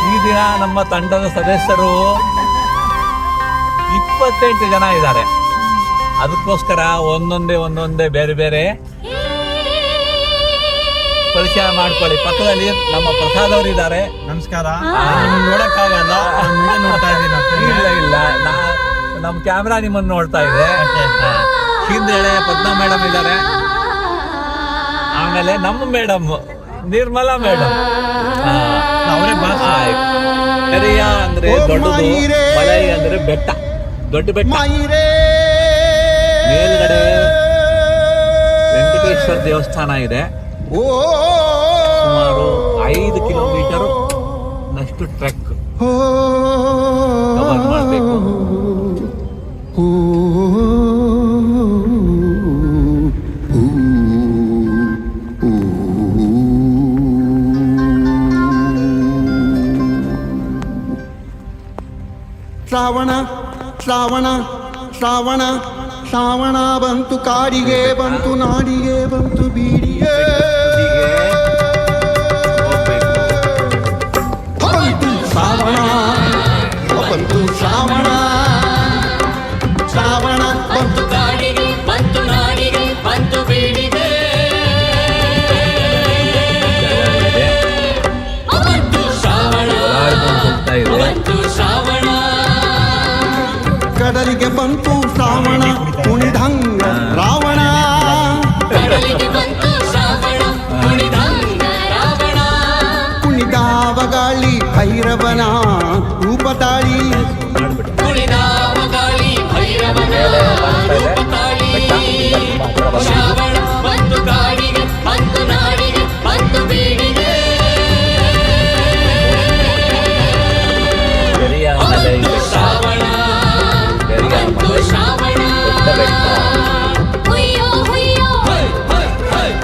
ಈ ದಿನ ನಮ್ಮ ತಂಡದ ಸದಸ್ಯರು 28 ಜನ ಇದ್ದಾರೆ. ಅದಕ್ಕೋಸ್ಕರ ಒಂದೊಂದೇ ಬೇರೆ ಬೇರೆ ಪರಿಚಯ ಮಾಡ್ಕೊಳ್ಳಿ. ಪಕ್ಕದಲ್ಲಿ ನಮ್ಮ ಪ್ರಸಾದ್ ಅವರು ಇದ್ದಾರೆ. ನಮಸ್ಕಾರ. ನೋಡಕ್ಕಾಗಲ್ಲ, ನೋಡ್ತಾ ಇದ್ದೀನಿ. ಇಲ್ಲ ನಮ್ಮ ಕ್ಯಾಮ್ರಾ ನಿಮ್ಮನ್ನು ನೋಡ್ತಾ ಇದೆ. ಹಿಂದೆಳೆ ಪದ್ಮಾ ಮೇಡಮ್ ಇದ್ದಾರೆ. ಆಮೇಲೆ ನಮ್ಮ ಮೇಡಮ್ ನಿರ್ಮಲಾ ಮೇಡಮ್. ಕೆರೆಯ ಅಂದ್ರೆ ದೊಡ್ಡದು, ಮಲೈ ಅಂದ್ರೆ ಬೆಟ್ಟ, ದೊಡ್ಡ ಬೆಟ್ಟ. ಮೇಲ್ಗಡೆ ವೆಂಕಟೇಶ್ವರ ದೇವಸ್ಥಾನ ಇದೆ. ಸುಮಾರು 5 ಕಿಲೋಮೀಟರ್ ನಷ್ಟು ಟ್ರೆಕ್ ಕವರ್ ಮಾಡಬೇಕು. ಶ್ರಾವಣ ಶ್ರಾವಣ ಶ್ರಾವಣ ಶ್ರಾವಣ ಬಂತು, ಕಾಡಿಗೆ ಬಂತು, ನಾಡಿಗೆ ಬಂತು ಬೀಡಿಗೆ. ಬಂತು ಶ್ರಾವಣ, ಬಂತು ಶ್ರಾವಣ, ಶ್ರಾವಣ ಬಂತು, ಕಾಡಿಗೆ ಬಂತು, ನಾಡಿಗೆ ಬಂತು ಬೀಡಿಗೆ. ಬಂತು ಶ್ರಾವಣ, ಬಂತು ಶ್ರಾವಣ, ಕಡಲಿಗೆ ಬಂತು ಶ್ರಾವಣ, ಕುಣಿದಂಗ ರಾವಣ. ಕಡಲಿಗೆ ಬಂತು ಶ್ರಾವಣ, ಕುಣಿದಂಗ ರಾವಣ. ಕುಣಿದಾವ ಗಾಳಿ ಭೈರವನ ರೂಪ ತಾಳಿ, ಕುಣಿದಾವ ಗಾಳಿ ಭೈರವನ ರೂಪ ತಾಳಿ. ಶ್ರಾವಣ ಬಂತು, ಕಾಡಿಗೆ ಬಂತು, ನಾಡಿಗೆ ಬಂತು ಬೀಡಿಗೆ. ಬಂತು ಶ್ರಾವಣ, ಬಂತು ಶ್ರಾವಣ. ಹುಯ್ಯೋ ಹುಯ್ಯೋ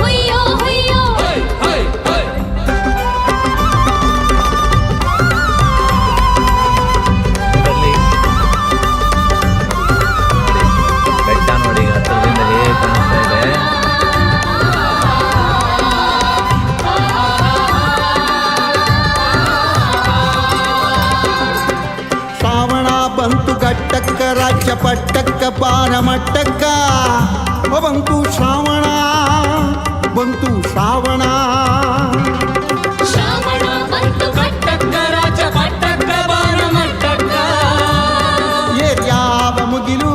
ಹುಯ್ಯೋ ಹುಯ್ಯೋ. ಬೆಟ್ಟ ನೋಡಿ ಹತ್ತಿರದಿಂದ ಹೇಗೆ ಕಾಣಿಸ್ತಾ ಇದೆ. ಶ್ರಾವಣ ಬಂತು ಗಟ್ಟಕ್ಕ, ರಾಜ್ಯ ಪಟ್ಟಕ್ಕ, ಪಾರಮಟ್ಟಕ್ಕ. ಬಂತು ಶ್ರಾವಣ, ಬಂತು ಶ್ರಾವಣ, ಶ್ರಾವಣ ಬಂತು ಕಟ್ಟಕ್ಕ, ರಾಜ ಪಟ್ಟಕ್ಕ, ಬಾರಮಟ್ಟಕ್ಕ. ಏರ್ಯಾವ ಮುಗಿಲು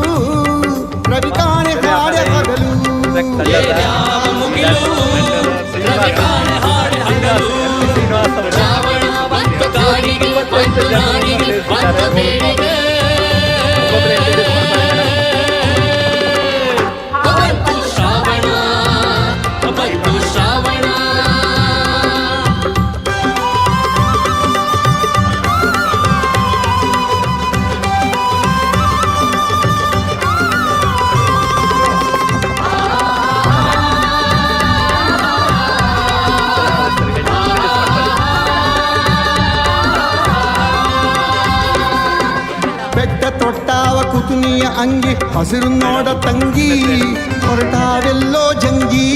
ರವಿ ಕಾಣೆ ಹಾಡೆ ಹಗಲು. ಯಾವ ಮುಗಿಲು ರವಿ ಕಾಣೆ ಹಾಡೆ ಹಗಲು. ಶ್ರಾವಣ ಬಂತು, ಕಾಡಿಗೆ ಬಂತು, ನಾಡಿಗೆ ಬಂತು ಬೀಡಿಗೆ. ಬಂತು ಶ್ರಾವಣ, ಬಂತು ಶ್ರಾವಣ. ಬೆಟ್ಟ ತೊಟ್ಟಾವ ಕುತುನಿಯ ಅಂಗಿ, ಹಸಿರು ನೋಡ ತಂಗಿ, ಹೊರಟಾವೆಲ್ಲೋ ಜಂಗಿ.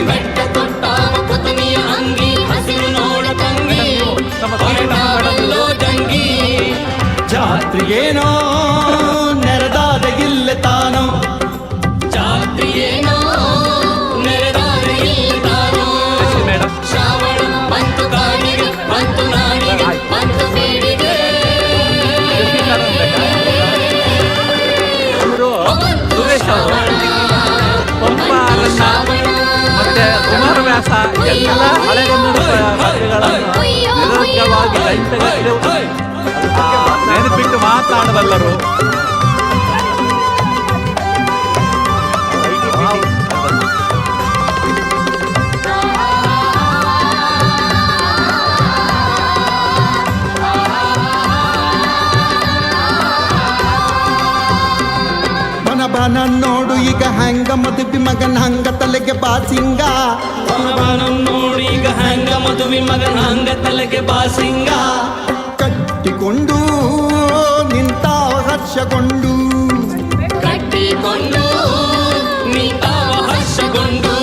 ಬೆಟ್ಟ ತೊಟ್ಟಾವ ಕುತುನಿಯ ಅಂಗಿ, ಹಸಿರು ನೋಡ ತಂಗಿ, ಹೊರಟಾವಲ್ಲೋ ಜಂಗಿ. ಜಾತ್ರೆಗೇನೋ ನೆರೆದಾದ ಇಲ್ಲೆ ತಾನೋ, ಜಾತ್ರೆಯೇನೋ ನೆರೆದಾದ ಇಲ್ಲಿ ತಾನೋ. ಶ್ರಾವಣ ಬಂತು, ಕಾಡಿಗೆ ಬಂತು, ನಾಡಿಗೆ ಬಂತು ಬೀಡಿಗೆ. ಇವರು ಸುರೇಶ್ ಅವರು, ಪಂಪ ಅರಣ್ಯ ಮತ್ತೆ ಕುಮಾರವ್ಯಾಸ ಎಲ್ಲ ಹಳೆಗನ್ನಡ ಕಥೆಗಳನ್ನು ನಿರಂತರವಾಗಿ ಗಂಟೆಗಟ್ಟಲೆ ನೆನಪಿಟ್ಟು ಮಾತನಾಡಬಲ್ಲರು. ಬನ ನೋಡು ಈಗ ಹ್ಯಾಂಗ ಮದುವೆ ಮಗನ ಹಂಗ ತಲೆಗೆ ಬಾಸಿಂಗ. ನೋಡು ಈಗ ಹ್ಯಾಂಗ ಮದುವೆ ಮಗನ ಹಂಗ ತಲೆಗೆ ಬಾಸಿಂಗ. ಕಟ್ಟಿಕೊಂಡು ನಿಂತಾವ ಹರ್ಷಗೊಂಡು, ಕಟ್ಟಿಕೊಂಡು ನಿಂತಾವ ಹರ್ಷಗೊಂಡು.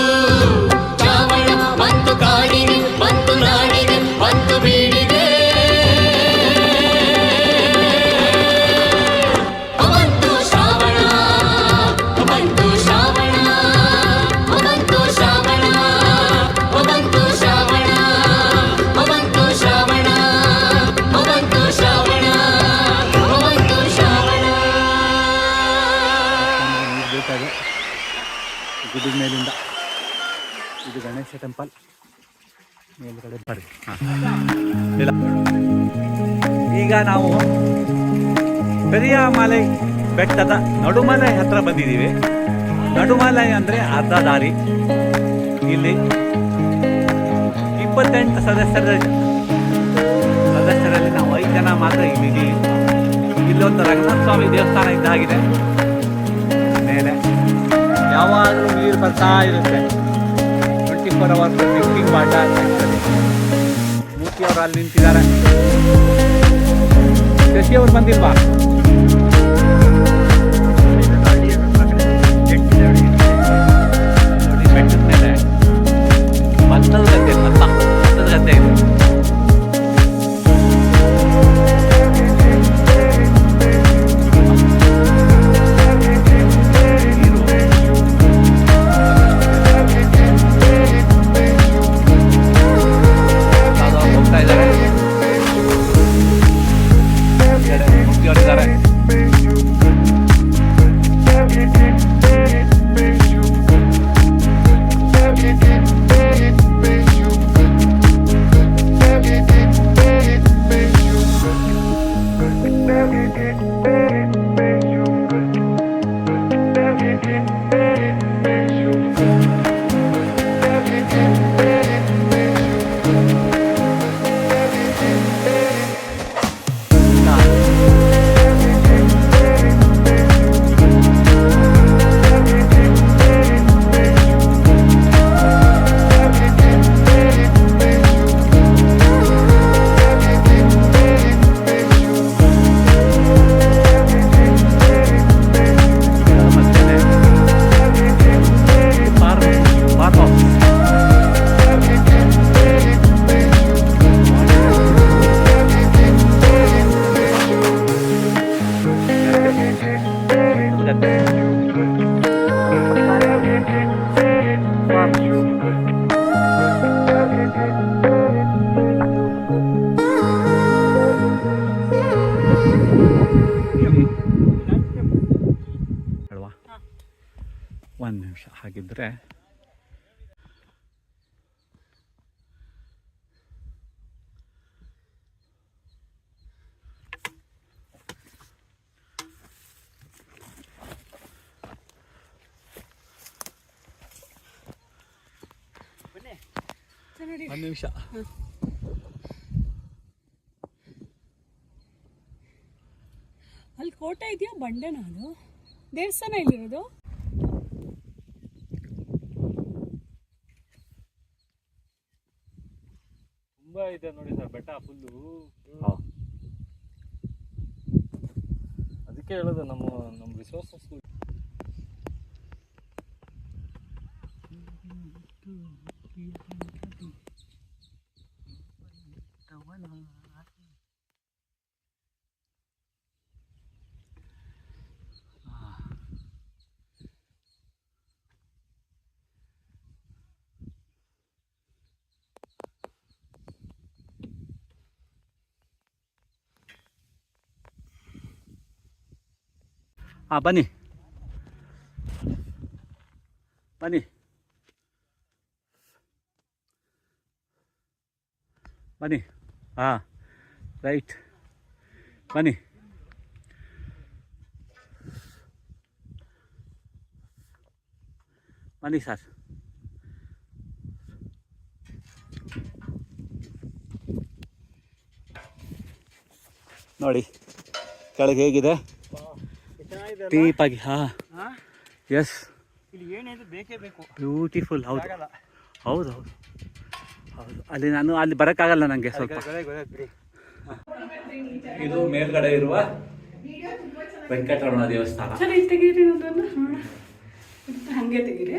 ಶ್ರಾವಣ ಬಂತು, ಕಾಡಿಗೆ ಬಂತು, ನಾಡಿಗೆ ಬಂತು ಬೀಡಿಗೆ. ಇದು ಗಣೇಶ ಟೆಂಪಲ್ ಮೇಲ್ಗಡೆ ಬರ್ರಿ. ಇಲ್ಲ, ಈಗ ನಾವು ಪೆರಿಯಾಮಲೈ ಬೆಟ್ಟದ ನಡುಮಲೈ ಹತ್ರ ಬಂದಿದ್ದೀವಿ. ನಡುಮಲೈ ಅಂದರೆ ಅರ್ಧ ದಾರಿ. ಇಲ್ಲಿ 28 ಸದಸ್ಯರಲ್ಲಿ ನಾವು 5 ಜನ ಮಾತ್ರ ಇದ್ದೀವಿ. ಇಲ್ಲೊಂದು ರಂಗನಾಥ ಸ್ವಾಮಿ ದೇವಸ್ಥಾನ ಇದ್ದಾಗಿದೆ. ಮೇಲೆ ಯಾವಾಗಲೂ ನೀರು ಬರ್ತಾ ಇರುತ್ತೆ. 24 hours ಡ್ರಿಂಕಿಂಗ್ ವಾಟರ್ ಸಿಗ್ತದೆ. ಮೂರ್ತಿಯವರು ಅಲ್ಲಿ ನಿಂತಿದ್ದಾರೆ. ಶಶಿಯವರು ಬಂದಿಲ್ವಾ? ನೋಡಿ, ಬೆಟ್ಟದ ಮೇಲೆ ಭತ್ತದ ಗದ್ದೆ ಇದೆ. ಹೋಗ್ತಾ ಇದ್ದಾರೆ. ಮುಖ್ಯವಾಗಿದ್ದಾರೆ. ಒಂದು ನಿಮಿಷ ಹಾಗಿದ್ರೆ ಒಂದು ನಿಮಿಷ. ಅಲ್ಲಿ ಕೋಟೆ ಇದೆಯಾ? ಬಂಡೆನ ಅದು ದೇವಸ್ಥಾನ ಇಲ್ಲಿರೋದು? ತುಂಬಾ ಇದೆ ನೋಡಿ ಸರ್, ಬೆಟ್ಟ ಫುಲ್ಲು. ಅದಕ್ಕೆ ಹೇಳೋದು ನಮ್ಮ ರಿಸೋರ್ಸಸ್. ಬನ್ನಿ ಬನ್ನಿ. ಬನ್ನಿ. ರೈಟ್, ಬನ್ನಿ. ಬನ್ನಿ ಸರ್. ನೋಡಿ ಕೆಳಗೆ ಹೇಗಿದೆ ಡೀಪ್ ಆಗಿ. ಎಸ್, ಇಲ್ಲಿ ಏನಿದೆ ಬೇಕೇ ಬೇಕು. ಬ್ಯೂಟಿಫುಲ್. ಹೌದು ಹೌದು ಹೌದು ಹೌದು. ಅಲ್ಲಿ ಬರೋಕ್ಕಾಗಲ್ಲ ನನಗೆ ಸ್ವಲ್ಪ. ಇದು ಮೇಲ್ಗಡೆ ಇರುವ ವೆಂಕಟರಮಣ ದೇವಸ್ಥಾನ. ತೆಗೀರಿ, ಹಂಗೆ ತೆಗೀರಿ.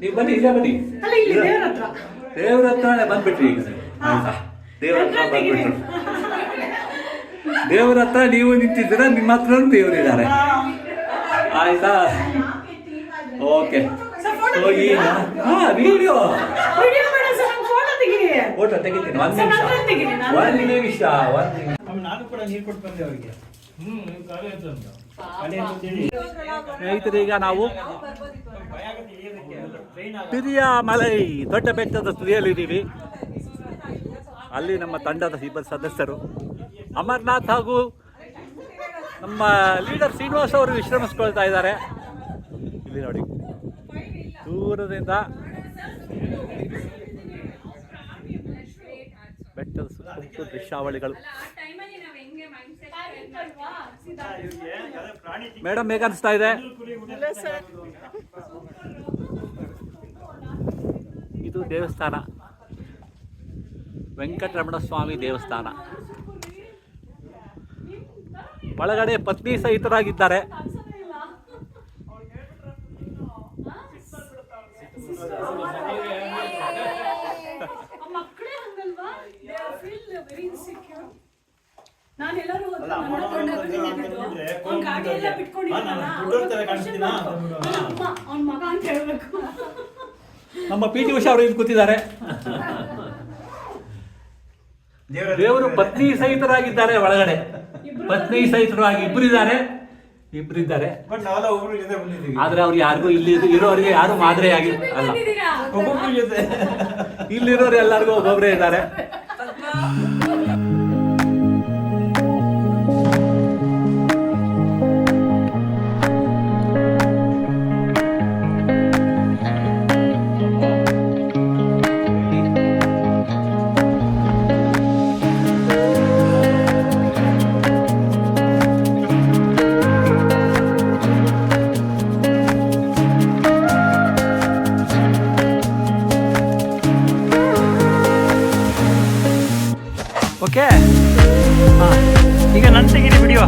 ನೀವು ಬನ್ನಿ, ಇಲ್ಲೇ ಬನ್ನಿ. ದೇವ್ರ ಹತ್ರ ಬಂದ್ಬಿಟ್ರಿ ಈಗ. ಆಯ್ತಾ, ದೇವ್ರ ಹತ್ರ ಬಂದ್ಬಿಟ್ರು. ದೇವ್ರ ಹತ್ರ ನೀವು ನಿಂತಿದ್ದೀರ, ನಿಮ್ಮ ಹತ್ರ ದೇವರಿದ್ದಾರೆ. ಆಯ್ತಾ? ಓಕೆ. ವಿಡಿಯೋ ಫೋಟೋ ತೆಗಿತೀನಿ. ಒಂದು ನಿಮಿಷ. ನಾನು ಕೂಡ ನೀರು ಕೊಟ್ಟು ಬಂದೆ ಅವರಿಗೆ. ಸ್ನೇಹಿತರೆ, ಈಗ ನಾವು ಪಿರಿಯ ಮಲೈ ದೊಡ್ಡ ಬೆಟ್ಟದ ತುದಿಯಲ್ಲಿದ್ದೀವಿ. ಅಲ್ಲಿ ನಮ್ಮ ತಂಡದ ಇಬ್ಬರು ಸದಸ್ಯರು ಅಮರ್ನಾಥ್ ಹಾಗೂ ನಮ್ಮ ಲೀಡರ್ ಶ್ರೀನಿವಾಸ್ ಅವರು ವಿಶ್ರಮಿಸ್ಕೊಳ್ತಾ ಇದ್ದಾರೆ. ಇಲ್ಲಿ ನೋಡಿ, ದೂರದಿಂದ ಬೆಟ್ಟದ ಸುತ್ತ ದೃಶ್ಯಾವಳಿಗಳು. ಮೇಡಮ್ ಹೇಗೆ ಅನಿಸ್ತಾ ಇದೆ? ಇದು ದೇವಸ್ಥಾನ, ವೆಂಕಟರಮಣ ಸ್ವಾಮಿ ದೇವಸ್ಥಾನ. ಒಳಗಡೆ ಪತ್ನಿ ಸಹಿತರಾಗಿದ್ದಾರೆ. ನಮ್ಮ ಪಿ ಟಿ ಉಷಾ ಅವರು ಇಲ್ಲಿ ಕೂತಿದ್ದಾರೆ. ದೇವರು ಪತ್ನಿ ಸಹಿತರಾಗಿದ್ದಾರೆ. ಒಳಗಡೆ ಪತ್ನಿ ಸಹಿತರಾಗಿ ಇಬ್ಬರಿದ್ದಾರೆ. ಆದ್ರೆ ಅವ್ರು ಯಾರಿಗೂ ಇಲ್ಲಿ ಇರೋರಿಗೆ ಯಾರು ಮಾದರಿಯಾಗಿ ಅಲ್ಲ. ಇಲ್ಲಿರೋರು ಎಲ್ಲರಿಗೂ ಒಬ್ಬೊಬ್ಬರೇ ಇದ್ದಾರೆ. ಓಕೆ, ಈಗ ನನ್ನ ತೆಗೀರಿ ವಿಡಿಯೋ.